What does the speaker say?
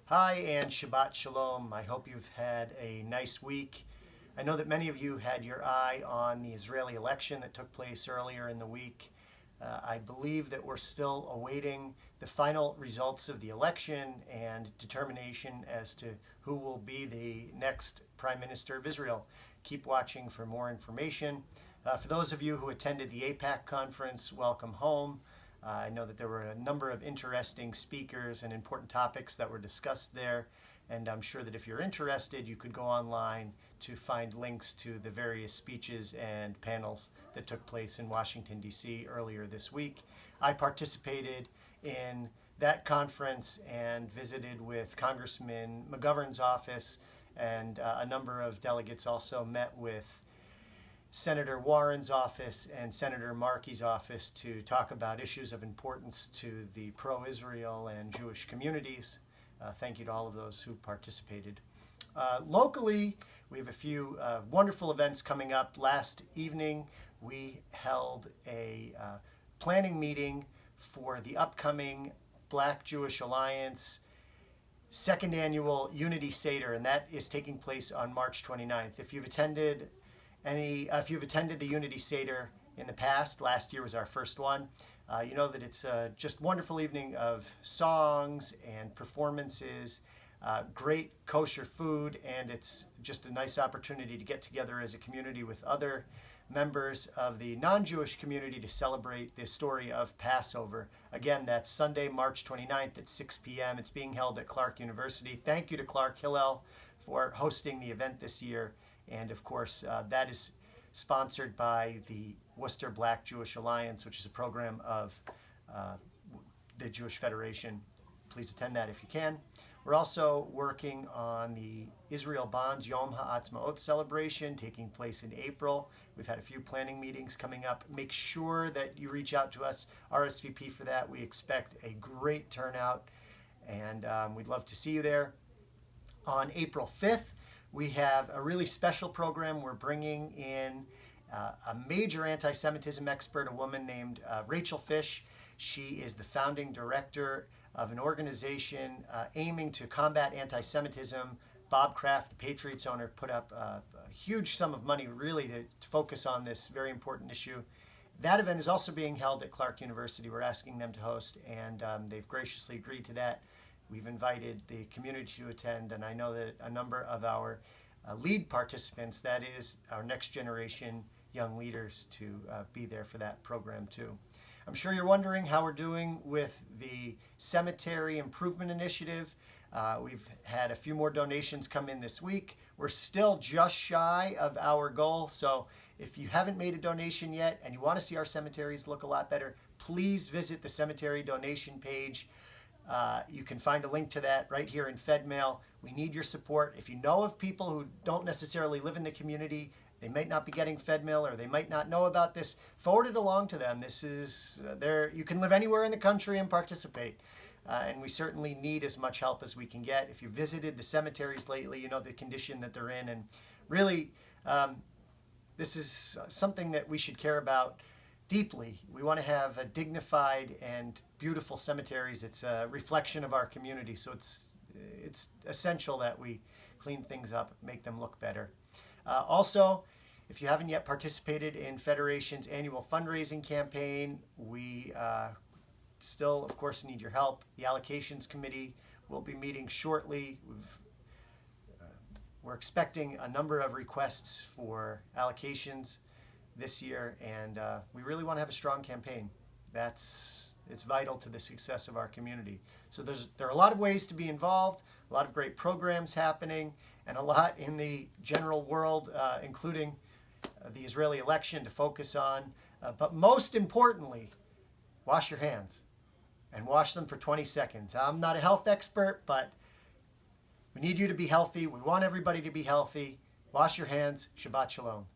Hi and Shabbat Shalom. I hope you've had a nice week. I know that many of you had your eye on the Israeli election that took place earlier in the week. I believe that we're still awaiting the final results of the election and determination as to who will be the next Prime Minister of Israel. Keep watching for more information. For those of you who attended the AIPAC conference, welcome home. I know that there were a number of interesting speakers and important topics that were discussed there, and I'm sure that if you're interested, you could go online to find links to the various speeches and panels that took place in Washington, D.C. earlier this week. I participated in that conference and visited with Congressman McGovern's office, and a number of delegates also met with Senator Warren's office and Senator Markey's office to talk about issues of importance to the pro-Israel and Jewish communities. Thank you to all of those who participated. Locally, we have a few wonderful events coming up. Last evening, we held a planning meeting for the upcoming Black Jewish Alliance second annual Unity Seder, and that is taking place on March 29th. If you've attended the Unity Seder in the past, last year was our first one, you know that it's a just wonderful evening of songs and performances, great kosher food, and it's just a nice opportunity to get together as a community with other members of the non-Jewish community to celebrate the story of Passover. Again, that's Sunday, March 29th at 6 p.m. It's being held at Clark University. Thank you to Clark Hillel for hosting the event this year. And of course, that is sponsored by the Worcester Black Jewish Alliance, which is a program of the Jewish Federation. Please attend that if you can. We're also working on the Israel Bonds Yom HaAtzmaut celebration taking place in April. We've had a few planning meetings coming up. Make sure that you reach out to us, RSVP for that. We expect a great turnout, and we'd love to see you there. On April 5th, we have a really special program. We're bringing in a major anti-Semitism expert, a woman named Rachel Fish. She is the founding director of an organization aiming to combat anti-Semitism. Bob Kraft, the Patriots owner, put up a huge sum of money really to focus on this very important issue. That event is also being held at Clark University. We're asking them to host, and they've graciously agreed to that. We've invited the community to attend, and I know that a number of our lead participants, that is our next generation young leaders, to be there for that program too. I'm sure you're wondering how we're doing with the Cemetery Improvement Initiative. We've had a few more donations come in this week. We're still just shy of our goal, so if you haven't made a donation yet and you want to see our cemeteries look a lot better, please visit the cemetery donation page. You can find a link to that right here in FedMail. We need your support. If you know of people who don't necessarily live in the community, they might not be getting FedMail or they might not know about this, forward it along to them. This is you can live anywhere in the country and participate. And we certainly need as much help as we can get. If you visited the cemeteries lately, you know the condition that they're in. And really, this is something that we should care about deeply. We want to have a dignified and beautiful cemeteries. It's a reflection of our community, so it's essential that we clean things up, make them look better. Also, if you haven't yet participated in Federation's annual fundraising campaign, we still, of course, need your help. The allocations committee will be meeting shortly. We're expecting a number of requests for allocations this year, and we really want to have a strong campaign. It's vital to the success of our community. So there are a lot of ways to be involved, a lot of great programs happening, and a lot in the general world, including the Israeli election to focus on. But most importantly, wash your hands and wash them for 20 seconds. I'm not a health expert, but we need you to be healthy. We want everybody to be healthy. Wash your hands. Shabbat Shalom.